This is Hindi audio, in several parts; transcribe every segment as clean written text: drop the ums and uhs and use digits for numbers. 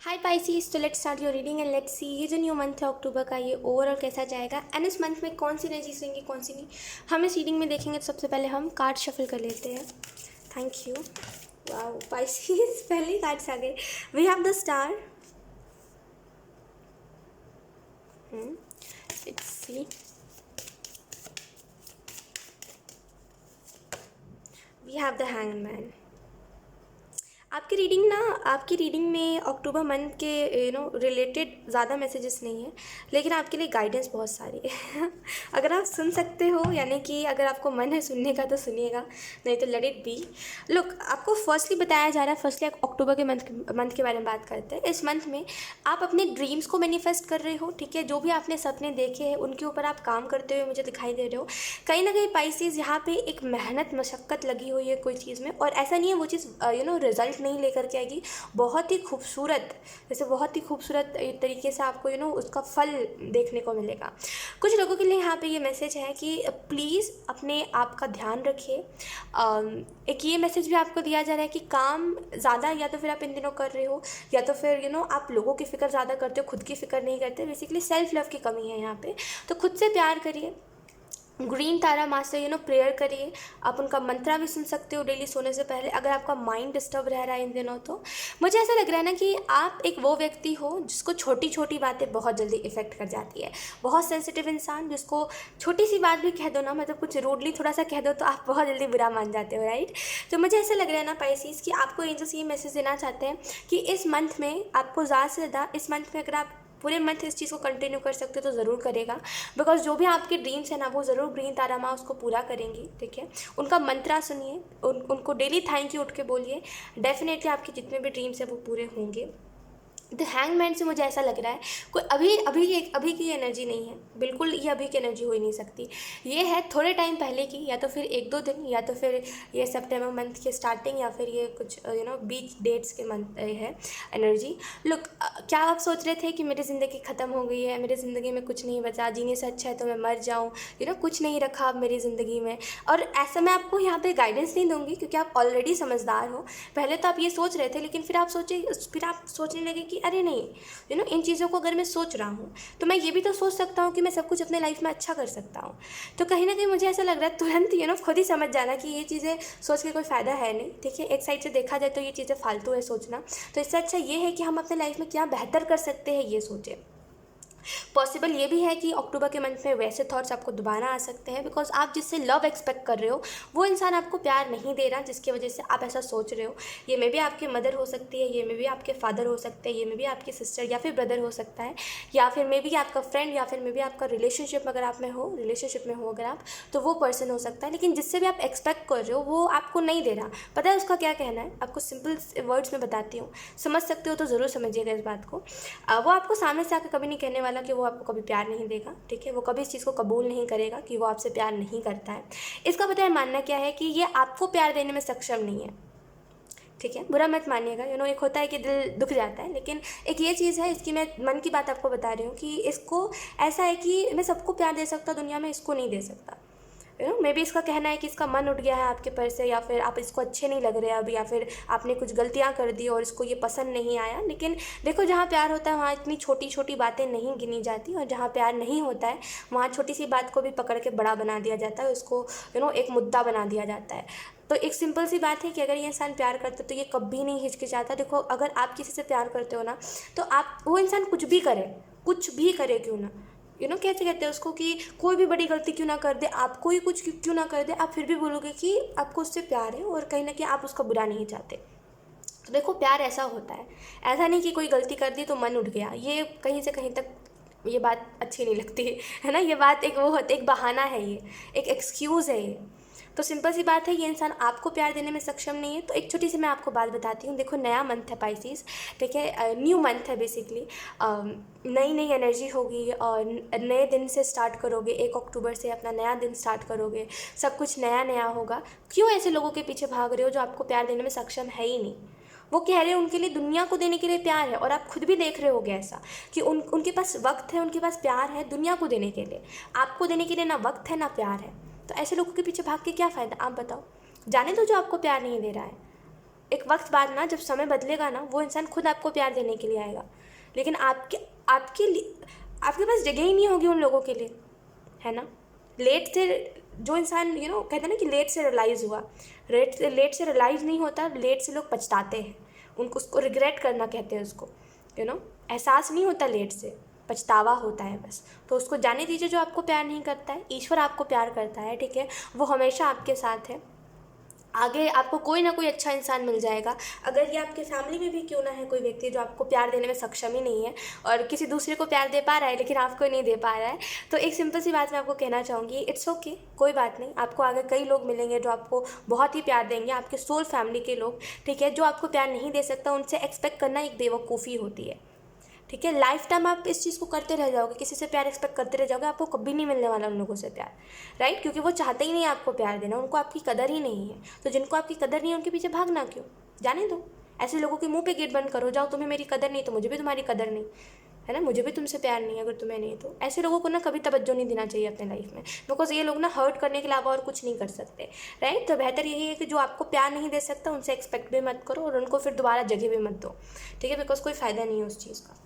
हाय पाइसीज, तो let's start your reading and let's see ये जो न्यू मंथ है अक्टूबर का, ये ओवरऑल कैसा जाएगा एंड इस मंथ में कौन सी एनर्जीज रहेंगी कौन सी नहीं, हम इस रीडिंग में देखेंगे। तो सबसे पहले हम कार्ड शफल कर लेते हैं। Thank you. वाओ पाइसीज, पहले ही कार्ड्स आ गए। We have the star. Let's see. We have the hangman. आपकी रीडिंग में अक्टूबर मंथ के रिलेटेड ज़्यादा मैसेजेस नहीं है, लेकिन आपके लिए गाइडेंस बहुत सारी है। अगर आप सुन सकते हो, यानी कि अगर आपको मन है सुनने का तो सुनिएगा, नहीं तो लेट इट बी। लुक, आपको फर्स्टली बताया जा रहा है। फर्स्टली अक्टूबर के मंथ के बारे में बात करते हैं। इस मंथ में आप अपने ड्रीम्स को मैनिफेस्ट कर रहे हो, ठीक है। जो भी आपने सपने देखे हैं उनके ऊपर आप काम करते हुए मुझे दिखाई दे रहे हो। कहीं ना कहीं पाइसीज यहाँ पे एक मेहनत मशक्क़त लगी हुई है कोई चीज़ में, और ऐसा नहीं है वो चीज़ रिजल्ट नहीं लेकर के आएगी। बहुत ही खूबसूरत, जैसे बहुत ही खूबसूरत तरीके से आपको उसका फल देखने को मिलेगा। कुछ लोगों के लिए यहाँ पे ये मैसेज है कि प्लीज़ अपने आप का ध्यान रखिए। एक ये मैसेज भी आपको दिया जा रहा है कि काम ज़्यादा या तो फिर आप इन दिनों कर रहे हो, या तो फिर आप लोगों की फ़िक्र ज़्यादा करते हो, खुद की फ़िक्र नहीं करते। बेसिकली सेल्फ लव की कमी है यहाँ पे। तो खुद से प्यार करिए। ग्रीन तारा माँ से प्रेयर करिए। आप उनका मंत्रा भी सुन सकते हो डेली सोने से पहले, अगर आपका माइंड डिस्टर्ब रह रहा है इन दिनों। तो मुझे ऐसा लग रहा है ना कि आप एक वो व्यक्ति हो जिसको छोटी छोटी बातें बहुत जल्दी इफेक्ट कर जाती है। बहुत सेंसिटिव इंसान, जिसको छोटी सी बात भी कह दो ना, मतलब कुछ रूडली थोड़ा सा कह दो तो आप बहुत जल्दी बुरा मान जाते हो, राइट। तो मुझे ऐसा लग रहा है ना पाइसीज कि आपको एंजल्स ये मैसेज देना चाहते हैं कि इस मंथ में आपको ज़्यादा से ज़्यादा, इस मंथ में अगर आप पूरे मंथ इस चीज़ को कंटिन्यू कर सकते हो तो ज़रूर करेगा। बिकॉज जो भी आपके ड्रीम्स है ना, वो ज़रूर ग्रीन तारा माँ उसको पूरा करेंगी, ठीक है। उनका मंत्रा सुनिए, उनको डेली थैंक यू उठ के बोलिए। डेफिनेटली आपके जितने भी ड्रीम्स हैं वो पूरे होंगे। द हैंगमैन से मुझे ऐसा लग रहा है कोई अभी की एनर्जी नहीं है, बिल्कुल ये अभी की एनर्जी हो ही नहीं सकती। ये है थोड़े टाइम पहले की, या तो फिर एक दो दिन, या तो फिर ये सितंबर मंथ के स्टार्टिंग, या फिर ये कुछ बीच डेट्स के मंथ है एनर्जी। लुक, क्या आप सोच रहे थे कि मेरी ज़िंदगी ख़त्म हो गई है, मेरी ज़िंदगी में कुछ नहीं बचा, जीने से अच्छा है तो मैं मर जाऊँ, कुछ नहीं रखा अब मेरी ज़िंदगी में। और ऐसा मैं आपको यहाँ पे गाइडेंस नहीं दूँगी, क्योंकि आप ऑलरेडी समझदार हो। पहले तो आप ये सोच रहे थे, लेकिन फिर आप सोचने लगे कि अरे नहीं, इन चीज़ों को अगर मैं सोच रहा हूँ तो मैं ये भी तो सोच सकता हूँ कि मैं सब कुछ अपने लाइफ में अच्छा कर सकता हूँ। तो कहीं ना कहीं मुझे ऐसा लग रहा है तुरंत खुद ही समझ जाना कि ये चीज़ें सोच के कोई फ़ायदा है नहीं, ठीक है। एक साइड से देखा जाए तो ये चीज़ें फालतू है सोचना। तो इससे अच्छा ये है कि हम अपने लाइफ में क्या बेहतर कर सकते हैं ये सोचें। पॉसिबल ये भी है कि अक्टूबर के मंथ में वैसे थॉट्स आपको दोबारा आ सकते हैं, बिकॉज आप जिससे लव एक्सपेक्ट कर रहे हो वो इंसान आपको प्यार नहीं दे रहा, जिसकी वजह से आप ऐसा सोच रहे हो। ये में भी आपके मदर हो सकती है, ये में भी आपके फादर हो सकते हैं, ये में भी आपकी सिस्टर या फिर ब्रदर हो सकता है, या फिर मे भी आपका फ्रेंड, या फिर मे भी आपका रिलेशनशिप में हो अगर आप, तो वो पर्सन हो सकता है। लेकिन जिससे भी आप एक्सपेक्ट कर रहे हो वो आपको नहीं दे रहा। पता है उसका क्या कहना है? आपको सिंपल वर्ड्स में बताती हूँ, समझ सकते हो तो ज़रूर समझिएगा इस बात को। वो आपको सामने से आकर कभी नहीं कहने वाला कि वो आपको कभी प्यार नहीं देगा, ठीक है। वो कभी इस चीज़ को कबूल नहीं करेगा कि वो आपसे प्यार नहीं करता है। इसका पता है मानना क्या है कि ये आपको प्यार देने में सक्षम नहीं है, ठीक है। बुरा मत मानिएगा, एक होता है कि दिल दुख जाता है, लेकिन एक ये चीज़ है, इसकी मैं मन की बात आपको बता रही हूँ कि इसको ऐसा है कि मैं सबको प्यार दे सकता दुनिया में, इसको नहीं दे सकता। मे बी इसका कहना है कि इसका मन उठ गया है आपके पर से, या फिर आप इसको अच्छे नहीं लग रहे अब, या फिर आपने कुछ गलतियां कर दी और इसको ये पसंद नहीं आया। लेकिन देखो, जहाँ प्यार होता है वहाँ इतनी छोटी छोटी बातें नहीं गिनी जाती, और जहाँ प्यार नहीं होता है वहाँ छोटी सी बात को भी पकड़ के बड़ा बना दिया जाता है, उसको एक मुद्दा बना दिया जाता है। तो एक सिंपल सी बात है कि अगर ये इंसान प्यार करता तो ये कभी नहीं हिचकिचाता। देखो, अगर आप किसी से प्यार करते हो ना, तो आप, वो इंसान कुछ भी करे क्यों ना, कैसे कहते हैं उसको, कि कोई भी बड़ी गलती क्यों ना कर दे, आपको ही कुछ क्यों ना कर दे, आप फिर भी बोलोगे कि आपको उससे प्यार है, और कहीं ना कहीं आप उसका बुरा नहीं चाहते। तो देखो, प्यार ऐसा होता है, ऐसा नहीं कि कोई गलती कर दी तो मन उठ गया। ये कहीं से कहीं तक ये बात अच्छी नहीं लगती है ना। ये बात एक वो होता है, एक बहाना है, ये एक एक्सक्यूज़ है ये। तो सिंपल सी बात है, ये इंसान आपको प्यार देने में सक्षम नहीं है। तो एक छोटी सी मैं आपको बात बताती हूँ। देखो, नया मंथ है पाइसीज, ठीक है, न्यू मंथ है बेसिकली। नई नई एनर्जी होगी, और नए दिन से स्टार्ट करोगे। 1 अक्टूबर से अपना नया दिन स्टार्ट करोगे, सब कुछ नया नया होगा। क्यों ऐसे लोगों के पीछे भाग रहे हो जो आपको प्यार देने में सक्षम है ही नहीं? वो कह रहे हैं उनके लिए दुनिया को देने के लिए प्यार है, और आप खुद भी देख रहे होगे ऐसा कि उनके पास वक्त है, उनके पास प्यार है दुनिया को देने के लिए। आपको देने के लिए ना वक्त है ना प्यार है। तो ऐसे लोगों के पीछे भाग के क्या फ़ायदा, आप बताओ। जाने दो जो आपको प्यार नहीं दे रहा है। एक वक्त बाद ना जब समय बदलेगा ना, वो इंसान खुद आपको प्यार देने के लिए आएगा, लेकिन आपके पास जगह ही नहीं होगी उन लोगों के लिए, है ना। लेट से जो इंसान कहते हैं ना कि लेट से रियलाइज़ हुआ, लेट से रियलाइज़ नहीं होता, लेट से लोग पछताते हैं, उनको उसको रिग्रेट करना कहते हैं उसको, एहसास नहीं होता, लेट से पछतावा होता है बस। तो उसको जाने दीजिए जो आपको प्यार नहीं करता है। ईश्वर आपको प्यार करता है, ठीक है, वो हमेशा आपके साथ है। आगे आपको कोई ना कोई अच्छा इंसान मिल जाएगा। अगर ये आपके फैमिली में भी क्यों ना है कोई व्यक्ति जो आपको प्यार देने में सक्षम ही नहीं है और किसी दूसरे को प्यार दे पा रहा है लेकिन आपको नहीं दे पा रहा है, तो एक सिंपल सी बात मैं आपको कहना चाहूँगी, इट्स ओके, कोई बात नहीं। आपको आगे कई लोग मिलेंगे जो आपको बहुत ही प्यार देंगे, आपके सोल फैमिली के लोग, ठीक है। जो आपको प्यार नहीं दे सकता उनसे एक्सपेक्ट करना एक बेवकूफ़ी होती है, ठीक है। लाइफ टाइम आप इस चीज़ को करते रह जाओगे, किसी से प्यार एक्सपेक्ट करते रह जाओगे, आपको कभी नहीं मिलने वाला उन लोगों से प्यार, राइट। क्योंकि वो चाहते ही नहीं आपको प्यार देना, उनको आपकी कदर ही नहीं है। तो जिनको आपकी कदर नहीं है उनके पीछे भागना क्यों, जाने दो। ऐसे लोगों के मुंह पे गेट बंद करो, जाओ, तुम्हें मेरी कदर नहीं तो मुझे भी तुम्हारी कदर नहीं, है ना, मुझे भी तुमसे प्यार नहीं है अगर तुम्हें नहीं। तो ऐसे लोगों को ना कभी तवज्जो नहीं देना चाहिए अपने लाइफ में, बिकॉज ये लोग ना हर्ट करने के अलावा और कुछ नहीं कर सकते, राइट। तो बेहतर यही है कि जो आपको प्यार नहीं दे सकता उनसे एक्सपेक्ट भी मत करो और उनको फिर दोबारा जगह भी मत दो, ठीक है, बिकॉज कोई फ़ायदा नहीं है उस चीज़ का।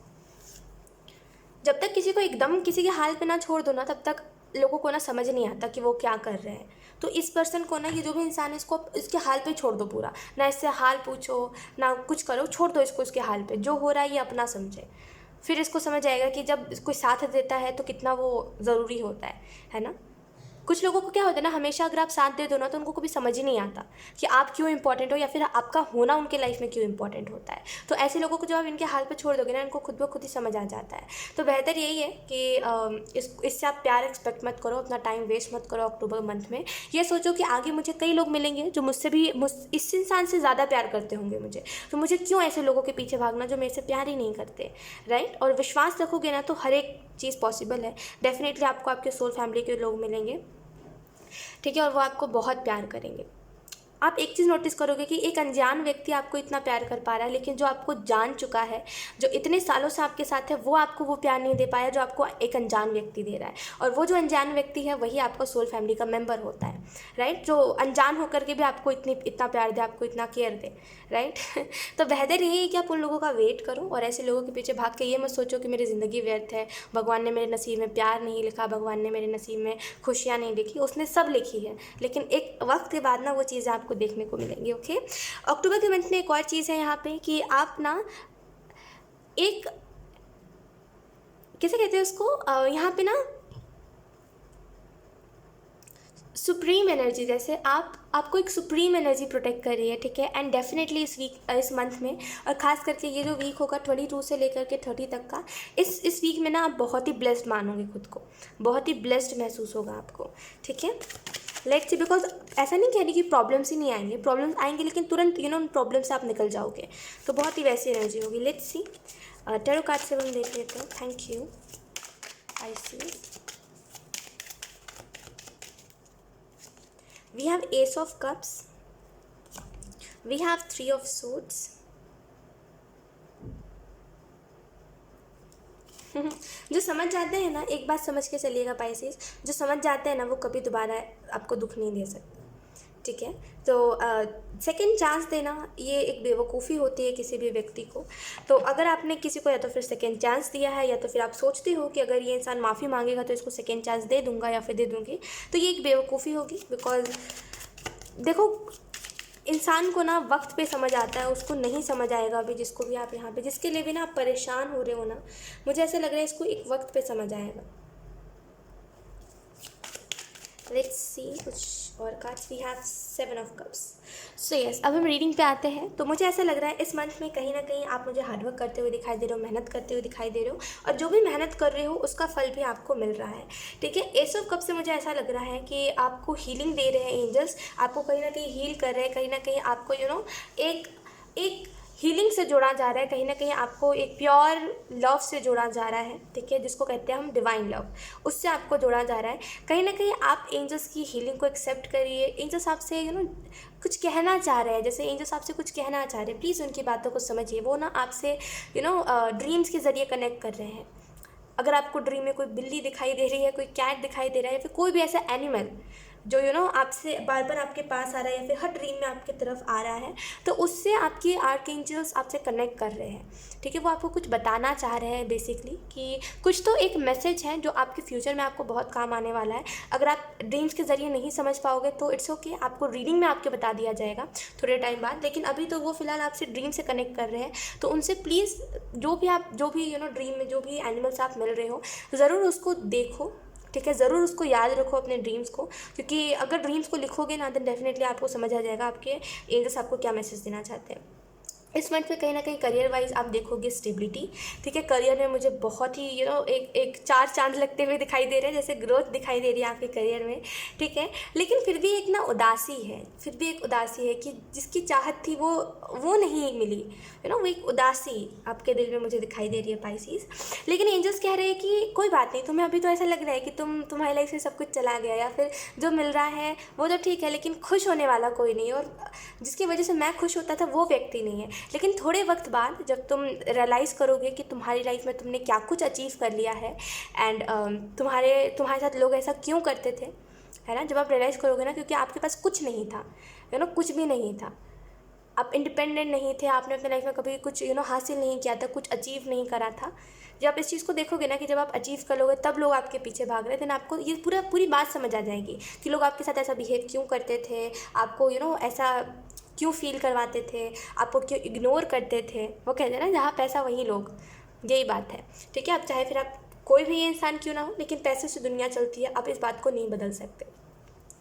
जब तक किसी को एकदम किसी के हाल पे ना छोड़ दो ना, तब तक लोगों को ना समझ नहीं आता कि वो क्या कर रहे हैं। तो इस पर्सन को ना, ये जो भी इंसान है, इसको इसके हाल पे छोड़ दो पूरा, ना इससे हाल पूछो ना कुछ करो, छोड़ दो इसको इसके हाल पे। जो हो रहा है ये अपना समझे, फिर इसको समझ आएगा कि जब कोई साथ देता है तो कितना वो ज़रूरी होता है ना। कुछ लोगों को क्या होता है ना, हमेशा अगर आप साथ दे दो ना तो उनको कभी समझ ही नहीं आता कि आप क्यों इंपॉर्टेंट हो या फिर आपका होना उनके लाइफ में क्यों इंपॉर्टेंट होता है। तो ऐसे लोगों को जब आप इनके हाल पे छोड़ दोगे ना, इनको खुद ब खुद ही समझ आ जाता है। तो बेहतर यही है कि इससे आप प्यार एक्सपेक्ट मत करो, अपना टाइम वेस्ट मत करो अक्टूबर मंथ में। ये सोचो कि आगे मुझे कई लोग मिलेंगे जो मुझसे भी इस इंसान से ज़्यादा प्यार करते होंगे मुझे, तो मुझे क्यों ऐसे लोगों के पीछे भागना जो मेरे से प्यार ही नहीं करते, राइट। और विश्वास रखोगे ना तो हर एक चीज़ पॉसिबल है। डेफिनेटली आपको आपके सोल फैमिली के लोग मिलेंगे, ठीक है, और वो आपको बहुत प्यार करेंगे। आप एक चीज़ नोटिस करोगे कि एक अनजान व्यक्ति आपको इतना प्यार कर पा रहा है, लेकिन जो आपको जान चुका है, जो इतने सालों से आपके साथ है, वो आपको वो प्यार नहीं दे पाया जो आपको एक अनजान व्यक्ति दे रहा है। और वो जो अनजान व्यक्ति है वही आपका सोल फैमिली का मेंबर होता है, राइट। जो अनजान होकर के भी आपको इतना प्यार दे, आपको इतना केयर दे, राइट। तो बेहतर यही है कि आप उन लोगों का वेट करो और ऐसे लोगों के पीछे भाग के ये मत सोचो कि मेरी ज़िंदगी व्यर्थ है, भगवान ने मेरे नसीब में प्यार नहीं लिखा, भगवान ने मेरे नसीब में खुशियाँ नहीं लिखी। उसने सब लिखी है, लेकिन एक वक्त के बाद ना वो चीज़ें आपको देखने को मिलेंगी, ओके। अक्टूबर के मंथ में एक और चीज़ है यहाँ पे कि आप ना एक, कैसे कहते हैं उसको, यहाँ पे ना सुप्रीम एनर्जी, जैसे आपको एक सुप्रीम एनर्जी प्रोटेक्ट कर रही है, ठीक है। एंड डेफिनेटली इस मंथ में, और ख़ास करके ये जो वीक होगा 22 से लेकर के 30 तक का, इस वीक में ना आप बहुत ही ब्लेस्ड मानोगे खुद को, बहुत ही ब्लेस्ड महसूस होगा आपको, ठीक है। लेट्स सी, बिकॉज ऐसा नहीं कह रही कि प्रॉब्लम्स ही नहीं आएंगे, प्रॉब्लम्स आएंगे लेकिन तुरंत उन प्रॉब्लम से आप निकल जाओगे। तो बहुत ही वैसी एनर्जी होगी। लेट्स सी, टैरो कार्ड से हम देख लेते हैं। Thank you. I see, we have Ace of Cups, we have 3 of Swords, जो समझ जाते हैं ना, एक बात समझ के चलिएगा पाइसेस, जो समझ जाते हैं ना वो कभी दोबारा आपको दुख नहीं दे सकते, ठीक है। तो सेकंड चांस देना ये एक बेवकूफ़ी होती है किसी भी व्यक्ति को। तो अगर आपने किसी को या तो फिर सेकंड चांस दिया है, या तो फिर आप सोचते हो कि अगर ये इंसान माफ़ी मांगेगा तो इसको सेकंड चांस दे दूंगा या फिर दे दूंगी, तो ये एक बेवकूफ़ी होगी। बिकॉज देखो, इंसान को ना वक्त पे समझ आता है, उसको नहीं समझ आएगा अभी, जिसको भी आप यहाँ पे, जिसके लिए भी ना आप परेशान हो रहे हो ना, मुझे ऐसा लग रहा है इसको एक वक्त पे समझ आएगा। लेट्स सी कुछ और cards. We have 7 of cups. So yes, अब हम रीडिंग पे आते हैं। तो मुझे ऐसा लग रहा है इस मंथ में कहीं ना कहीं आप मुझे हार्डवर्क करते हुए दिखाई दे रहे हो, मेहनत करते हुए दिखाई दे रहे हो, और जो भी मेहनत कर रहे हो उसका फल भी आपको मिल रहा है, ठीक है। एस ऑफ कप से मुझे ऐसा लग रहा है कि आपको हीलिंग दे रहे हैं एंजल्स, आपको कहीं ना कहीं हील कर रहे हैं, कहीं ना कहीं आपको एक हीलिंग से जोड़ा जा रहा है, कहीं ना कहीं आपको एक प्योर लव से जोड़ा जा रहा है, ठीक है, जिसको कहते हैं हम डिवाइन लव, उससे आपको जोड़ा जा रहा है। कहीं ना कहीं आप एंजल्स की हीलिंग को एक्सेप्ट करिए। एंजल्स आपसे कुछ कहना चाह रहे हैं, जैसे एंजल्स आपसे कुछ कहना चाह रहे हैं, प्लीज़ उनकी बातों को समझिए। वो ना आपसे ड्रीम्स के ज़रिए कनेक्ट कर रहे हैं। अगर आपको ड्रीम में कोई बिल्ली दिखाई दे रही है, कोई कैट दिखाई दे रहा है, या फिर कोई भी ऐसा एनिमल, जो आपसे बार बार आपके पास आ रहा है या फिर हर ड्रीम में आपकी तरफ आ रहा है, तो उससे आपके आर्कएंजल्स आपसे कनेक्ट कर रहे हैं, ठीक है। वो आपको कुछ बताना चाह रहे हैं बेसिकली, कि कुछ तो एक मैसेज है जो आपके फ्यूचर में आपको बहुत काम आने वाला है। अगर आप ड्रीम्स के ज़रिए नहीं समझ पाओगे तो इट्स ओके, आपको रीडिंग में आपके बता दिया जाएगा थोड़े टाइम बाद। लेकिन अभी तो वो फ़िलहाल आपसे ड्रीम से कनेक्ट कर रहे हैं, तो उनसे प्लीज़ जो भी ड्रीम में जो भी एनिमल्स आप मिल रहे हो, ज़रूर उसको देखो, ठीक है। ज़रूर उसको याद रखो अपने ड्रीम्स को, क्योंकि अगर ड्रीम्स को लिखोगे ना, देन डेफिनेटली आपको समझ आ जाएगा आपके एंजल्स आपको क्या मैसेज देना चाहते हैं। इस मंथ में कहीं ना कहीं करियर वाइज आप देखोगे स्टेबिलिटी, ठीक है। करियर में मुझे बहुत ही एक चार चांद लगते हुए दिखाई दे रहे हैं, जैसे ग्रोथ दिखाई दे रही है आपके करियर में, ठीक है। लेकिन फिर भी एक उदासी है, फिर भी एक उदासी है कि जिसकी चाहत थी वो नहीं मिली, वो एक उदासी आपके दिल में मुझे दिखाई दे रही है पाइसेस। लेकिन एंजल्स कह रहे हैं कि कोई बात नहीं, तुम्हें अभी तो ऐसा लग रहा है कि तुम्हारी लाइफ से सब कुछ चला गया, या फिर जो मिल रहा है वो तो ठीक है, लेकिन खुश होने वाला कोई नहीं, और जिसकी वजह से मैं खुश होता था वो व्यक्ति नहीं है। लेकिन थोड़े वक्त बाद जब तुम रियलाइज़ करोगे कि तुम्हारी लाइफ में तुमने क्या कुछ अचीव कर लिया है, एंड तुम्हारे साथ लोग ऐसा क्यों करते थे, है ना, जब आप रियलाइज़ करोगे ना, क्योंकि आपके पास कुछ नहीं था, कुछ भी नहीं था, आप इंडिपेंडेंट नहीं थे, आपने अपने लाइफ में कभी कुछ हासिल नहीं किया था, कुछ अचीव नहीं करा था। जब आप इस चीज़ को देखोगे ना कि जब आप अचीव कर लोगे तब लोग आपके पीछे भाग रहे थे ना, आपको ये पूरी बात समझ आ जाएगी कि लोग आपके साथ ऐसा बिहेव क्यों करते थे, आपको ऐसा क्यों फील करवाते थे, आपको क्यों इग्नोर करते थे। वो कहते हैं ना, जहाँ पैसा वहीं लोग, यही बात है, ठीक है। आप चाहे फिर आप कोई भी इंसान क्यों ना हो, लेकिन पैसे से दुनिया चलती है, आप इस बात को नहीं बदल सकते।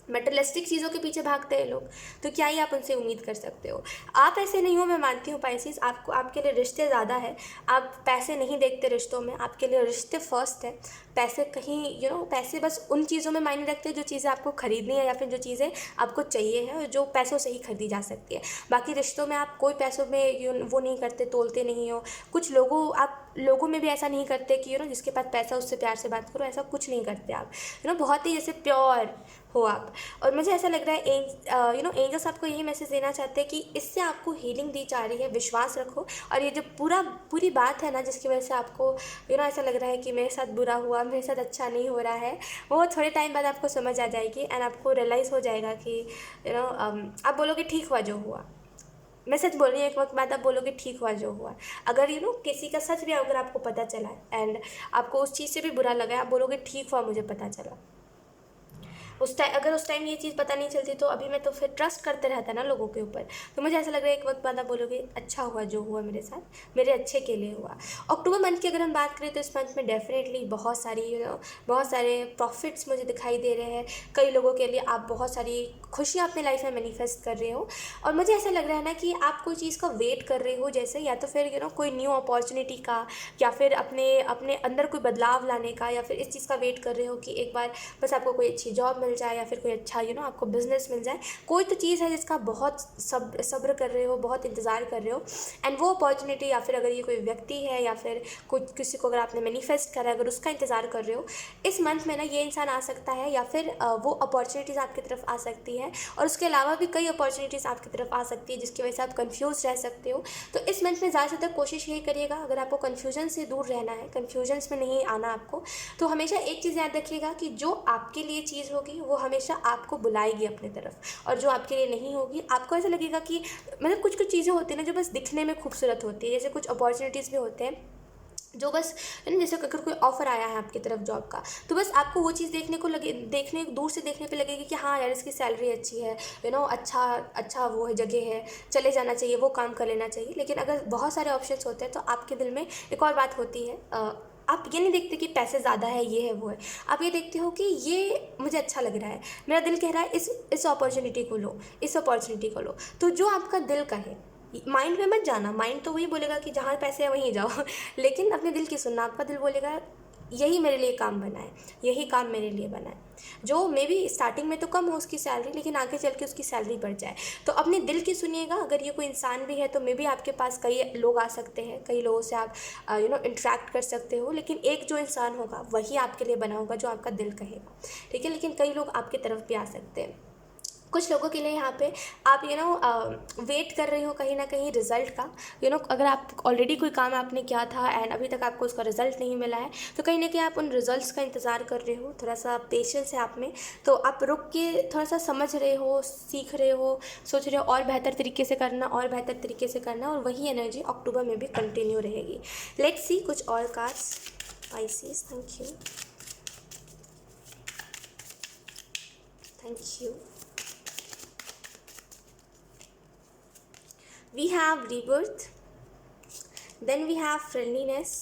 मटेरियलिस्टिक चीज़ों के पीछे भागते हैं लोग, तो क्या ही आप उनसे उम्मीद कर सकते हो। आप ऐसे नहीं हो, मैं मानती हूँ पाइसेस, आपके लिए रिश्ते ज़्यादा है, आप पैसे नहीं देखते रिश्तों में, आपके लिए रिश्ते फर्स्ट है। पैसे कहीं पैसे बस उन चीज़ों में मायने रखते हैं जो चीज़ें आपको खरीदनी है, या फिर जो चीज़ें आपको चाहिए है, जो पैसों से ही खरीदी जा सकती है। बाकी रिश्तों में आप कोई पैसों में वो नहीं करते, तोलते नहीं हो। कुछ लोगों में भी ऐसा नहीं करते कि जिसके पास पैसा उससे प्यार से बात करो, ऐसा कुछ नहीं करते आप, बहुत ही जैसे प्योर हो आप। और मुझे ऐसा लग रहा है एंजल्स आपको यही मैसेज देना चाहते हैं कि इससे आपको हीलिंग दी जा रही है, विश्वास रखो। और ये जो पूरी बात है ना, जिसकी वजह से आपको ऐसा लग रहा है कि मेरे साथ बुरा हुआ, मेरे साथ अच्छा नहीं हो रहा है, वो थोड़े टाइम बाद आपको समझ आ जाएगी, एंड आपको रियलाइज़ हो जाएगा कि आप बोलोगे ठीक हुआ जो हुआ। मैं सच बोल रही हूँ, एक वक्त बाद आप बोलोगे ठीक हुआ जो हुआ। अगर किसी का सच भी अगर आपको पता चला एंड आपको उस चीज़ से भी बुरा लगा, आप बोलोगे ठीक हुआ मुझे पता चला। अगर उस टाइम ये चीज़ पता नहीं चलती तो अभी मैं तो फिर ट्रस्ट करते रहता ना लोगों के ऊपर। तो मुझे ऐसा लग रहा है एक वक्त बाद आप बोलोगे अच्छा हुआ जो हुआ मेरे साथ, मेरे अच्छे के लिए हुआ। अक्टूबर मंथ की अगर हम बात करें तो इस मंथ में डेफिनेटली बहुत सारे प्रॉफिट्स मुझे दिखाई दे रहे हैं। कई लोगों के लिए आप बहुत सारी खुशियाँ अपने लाइफ में मैनिफेस्ट कर रहे हो, और मुझे ऐसा लग रहा है ना कि आप कोई चीज़ का वेट कर रहे हो, जैसे या तो फिर कोई न्यू अपॉर्चुनिटी का, या फिर अपने अंदर कोई बदलाव लाने का, या फिर इस चीज़ का वेट कर रहे हो कि एक बार बस आपको कोई अच्छी जॉब मिल जाए, या फिर कोई अच्छा आपको बिजनेस मिल जाए। कोई तो चीज़ है जिसका बहुत सब्र कर रहे हो, बहुत इंतज़ार कर रहे हो, एंड वो अपॉर्चुनिटी, या फिर अगर ये कोई व्यक्ति है, या फिर किसी को अगर आपने मैनिफेस्ट करा है, अगर उसका इंतज़ार कर रहे हो, इस मंथ में ना ये इंसान आ सकता है, या फिर वो अपॉर्चुनिटीज़ आपकी तरफ आ सकती है। और उसके अलावा भी कई अपॉर्चुनिटीज़ आपकी तरफ आ सकती है, जिसकी वजह से आप कन्फ्यूज़ रह सकते हो। तो इस मंथ में ज़्यादा से ज़्यादा कोशिश यही करिएगा, अगर आपको कन्फ्यूजन से दूर रहना है, कन्फ्यूजन्स में नहीं आना आपको, तो हमेशा एक चीज़ याद रखिएगा कि जो आपके लिए चीज़ होगी वो हमेशा आपको बुलाएगी अपने तरफ, और जो आपके लिए नहीं होगी आपको ऐसा लगेगा कि मतलब कुछ चीज़ें होती हैं ना जो बस दिखने में खूबसूरत होती है, जैसे कुछ अपॉर्चुनिटीज़ भी होते हैं जो बस जैसे अगर कोई ऑफ़र आया है आपकी तरफ जॉब का, तो बस आपको वो चीज़ दूर से देखने पे लगेगी कि हाँ यार इसकी सैलरी अच्छी है, अच्छा वो है, जगह है, चले जाना चाहिए, वो काम कर लेना चाहिए। लेकिन अगर बहुत सारे ऑप्शंस होते हैं तो आपके दिल में एक और बात होती है, आप ये नहीं देखते कि पैसे ज़्यादा है, ये है वो है, आप ये देखते हो कि ये मुझे अच्छा लग रहा है, मेरा दिल कह रहा है इस अपॉर्चुनिटी को लो, इस अपॉर्चुनिटी को लो। तो जो आपका दिल कहे, माइंड में मत जाना, माइंड तो वही बोलेगा कि जहाँ पैसे है वहीं जाओ लेकिन अपने दिल की सुनना, आपका दिल बोलेगा यही मेरे लिए काम बना है, यही काम मेरे लिए बना है। जो मे बी स्टार्टिंग में तो कम हो उसकी सैलरी, लेकिन आगे चल के उसकी सैलरी बढ़ जाए। तो अपने दिल की सुनिएगा। अगर ये कोई इंसान भी है तो मे बी आपके पास कई लोग आ सकते हैं, कई लोगों से आप इंटरेक्ट कर सकते हो, लेकिन एक जो इंसान होगा वही आपके लिए बना होगा जो आपका दिल कहेगा, ठीक है। लेकिन कई लोग आपकी तरफ भी आ सकते हैं। कुछ लोगों के लिए यहाँ पे आप वेट कर रहे हो कहीं ना कहीं रिजल्ट का। अगर आप ऑलरेडी कोई काम आपने किया था एंड अभी तक आपको उसका रिजल्ट नहीं मिला है, तो कहीं ना कहीं आप उन रिजल्ट्स का इंतज़ार कर रहे हो, थोड़ा सा पेशेंस है आप में, तो आप रुक के थोड़ा सा समझ रहे हो, सीख रहे हो, सोच रहे हो और बेहतर तरीके से करना, और बेहतर तरीके से करना, और वही एनर्जी अक्टूबर में भी कंटिन्यू रहेगी। लेट्स सी कुछ और cards. Pisces, thank you, thank you. We have rebirth, then we have friendliness,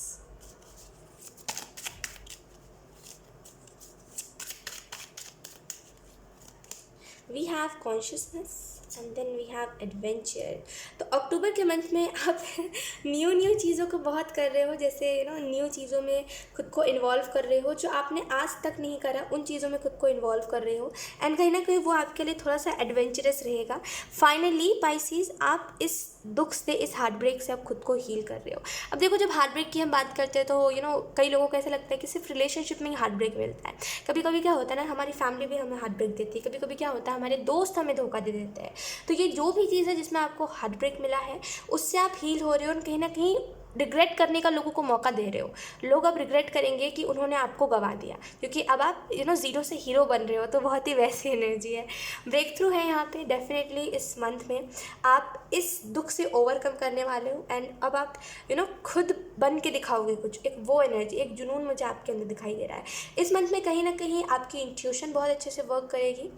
we have consciousness, and then we have adventure. तो अक्टूबर के मंथ में आप न्यू चीज़ों को बहुत कर रहे हो, जैसे न्यू चीज़ों में खुद को इन्वॉल्व कर रहे हो, जो आपने आज तक नहीं करा उन चीज़ों में खुद को इन्वॉल्व कर रहे हो, एंड कहीं ना कहीं वो आपके लिए थोड़ा सा एडवेंचरस रहेगा। फाइनली पाइसेस, आप इस दुख से, इस हार्ट ब्रेक से आप खुद को हील कर रहे हो। अब देखो, जब हार्ट ब्रेक की हम बात करते हैं तो कई लोगों को ऐसा लगता है कि सिर्फ रिलेशनशिप में ही हार्ट ब्रेक मिलता है। कभी कभी क्या होता है ना, हमारी फैमिली भी हमें हार्ट ब्रेक देती है, कभी कभी क्या होता है हमारे दोस्त हमें धोखा दे देते हैं। तो ये जो भी चीज़ है जिसमें आपको हार्ट ब्रेक मिला है, उससे आप हील हो रहे हो, और कहीं ना कहीं रिग्रेट करने का लोगों को मौका दे रहे हो। लोग अब रिग्रेट करेंगे कि उन्होंने आपको गवा दिया, क्योंकि अब आप ज़ीरो से हीरो बन रहे हो। तो बहुत ही वैसी एनर्जी है, ब्रेक थ्रू है यहाँ पे डेफिनेटली। इस मंथ में आप इस दुख से ओवरकम करने वाले हो, एंड अब आप खुद बन के दिखाओगे कुछ, एक वो एनर्जी, एक जुनून मुझे आपके अंदर दिखाई दे रहा है। इस मंथ में कहीं ना कहीं आपकी इंट्यूशन बहुत अच्छे से वर्क करेगी।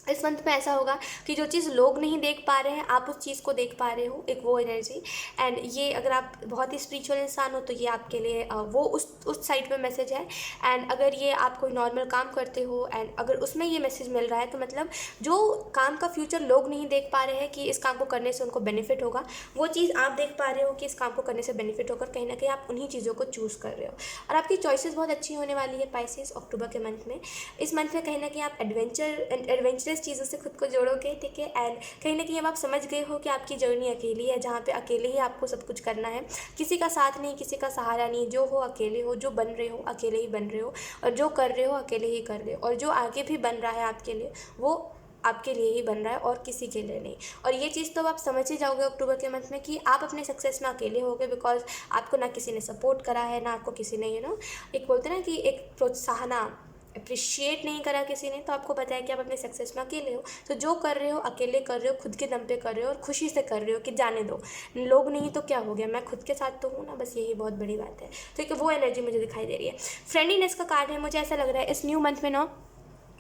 इस मंथ में ऐसा होगा कि जो चीज़ लोग नहीं देख पा रहे हैं, आप उस चीज़ को देख पा रहे हो, एक वो एनर्जी। एंड ये अगर आप बहुत ही स्पिरिचुअल इंसान हो तो ये आपके लिए वो उस साइड पे मैसेज है। एंड अगर ये आप कोई नॉर्मल काम करते हो एंड अगर उसमें ये मैसेज मिल रहा है, तो मतलब जो काम का फ्यूचर लोग नहीं देख पा रहे हैं कि इस काम को करने से उनको बेनिफिट होगा, वो चीज़ आप देख पा रहे हो कि इस काम को करने से बेनिफिट होकर कहीं ना कहीं आप उन्हीं चीज़ों को चूज़ कर रहे हो। और आपकी चॉइसेस बहुत अच्छी होने वाली है पाइसेस अक्टूबर के मंथ में। इस मंथ में कहीं ना कहीं आप एडवेंचरस चीज़ों से खुद को जोड़ोगे, ठीक है। एंड कहीं ना कहीं अब आप समझ गए हो कि आपकी जर्नी अकेली है, जहाँ पे अकेले ही आपको सब कुछ करना है, किसी का साथ नहीं, किसी का सहारा नहीं। जो हो अकेले हो, जो बन रहे हो अकेले ही बन रहे हो, और जो कर रहे हो अकेले ही कर रहे हो, और जो आगे भी बन रहा है आपके लिए वो आपके लिए ही बन रहा है और किसी के लिए नहीं। और ये चीज़ तो आप समझ ही जाओगे अक्टूबर के मंथ में कि आप अपने सक्सेस में अकेले होगे, बिकॉज आपको ना किसी ने सपोर्ट करा है, ना आपको किसी ने एक बोलते हैं ना कि एक प्रोत्साहना अप्रिशिएट नहीं करा किसी ने। तो आपको पता है कि आप अपने सक्सेस में अकेले हो, तो जो कर रहे हो अकेले कर रहे हो, खुद के दम पे कर रहे हो और खुशी से कर रहे हो कि जाने दो, लोग नहीं तो क्या हो गया, मैं खुद के साथ तो हूँ ना, बस यही बहुत बड़ी बात है। तो एक वो एनर्जी मुझे दिखाई दे रही है। फ्रेंडलीनेस का कार्ड है। मुझे ऐसा लग रहा है इस न्यू मंथ में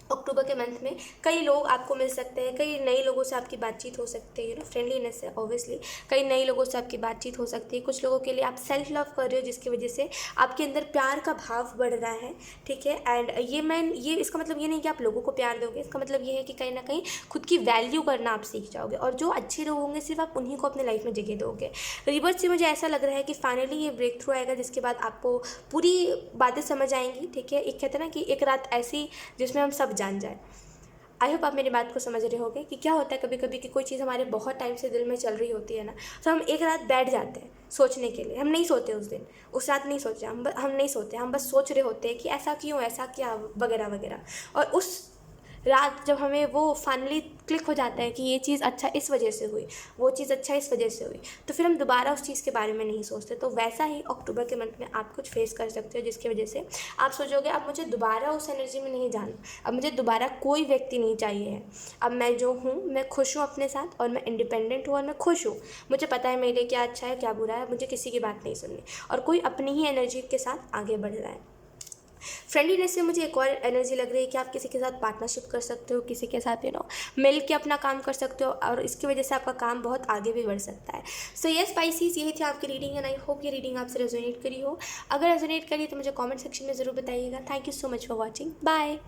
अक्टूबर के मंथ में कई लोग आपको मिल सकते हैं, कई नए लोगों से आपकी बातचीत हो सकती है। फ्रेंडलीनेस है ऑब्वियसली, कई नए लोगों से आपकी बातचीत हो सकती है। कुछ लोगों के लिए आप सेल्फ लव कर रहे हो, जिसकी वजह से आपके अंदर प्यार का भाव बढ़ रहा है, ठीक है। एंड ये इसका मतलब ये नहीं कि आप लोगों को प्यार दोगे, इसका मतलब ये है कि कहीं ना कहीं खुद की वैल्यू करना आप सीख जाओगे, और जो अच्छे लोग होंगे सिर्फ आप उन्हीं को अपने लाइफ में जगह दोगे। रिवर्स से मुझे ऐसा लग रहा है कि फाइनली ये ब्रेक थ्रू आएगा, जिसके बाद आपको पूरी बातें समझ आएंगी, ठीक है। एक कहते हैं ना कि एक रात ऐसी जिसमें हम सब जान जाए। आई होप आप मेरी बात को समझ रहे होगे कि क्या होता है कभी कभी कि कोई चीज़ हमारे बहुत टाइम से दिल में चल रही होती है ना, तो हम एक रात बैठ जाते हैं सोचने के लिए। हम नहीं सोते उस दिन, उस रात नहीं सोचे, हम नहीं सोते, हम बस सोच रहे होते हैं कि ऐसा क्यों, ऐसा क्या, वगैरह वगैरह। और उस रात जब हमें वो फाइनली क्लिक हो जाता है कि ये चीज़ अच्छा इस वजह से हुई, वो चीज़ अच्छा इस वजह से हुई, तो फिर हम दोबारा उस चीज़ के बारे में नहीं सोचते। तो वैसा ही अक्टूबर के मंथ में आप कुछ फेस कर सकते हो, जिसकी वजह से आप सोचोगे अब मुझे दोबारा उस एनर्जी में नहीं जाना, अब मुझे दोबारा कोई व्यक्ति नहीं चाहिए है, अब मैं जो हूँ मैं खुश हूँ अपने साथ, और मैं इंडिपेंडेंट हूँ और मैं खुश हूँ। मुझे पता है मेरे लिए क्या अच्छा है क्या बुरा है, मुझे किसी की बात नहीं सुननी, और कोई अपनी ही एनर्जी के साथ आगे बढ़ रहा है। फ्रेंडलीनेस से मुझे एक और एनर्जी लग रही है कि आप किसी के साथ पार्टनरशिप कर सकते हो, किसी के साथ मिल के अपना काम कर सकते हो, और इसकी वजह से आपका काम बहुत आगे भी बढ़ सकता है। सो यस स्पाइसीज, यही थी आपकी रीडिंग, एंड आई होप ये रीडिंग आपसे रेजोनेट करी हो। अगर रेजोनेट करी तो मुझे कमेंट सेक्शन में ज़रूर बताइएगा। Thank you so much for watching, bye.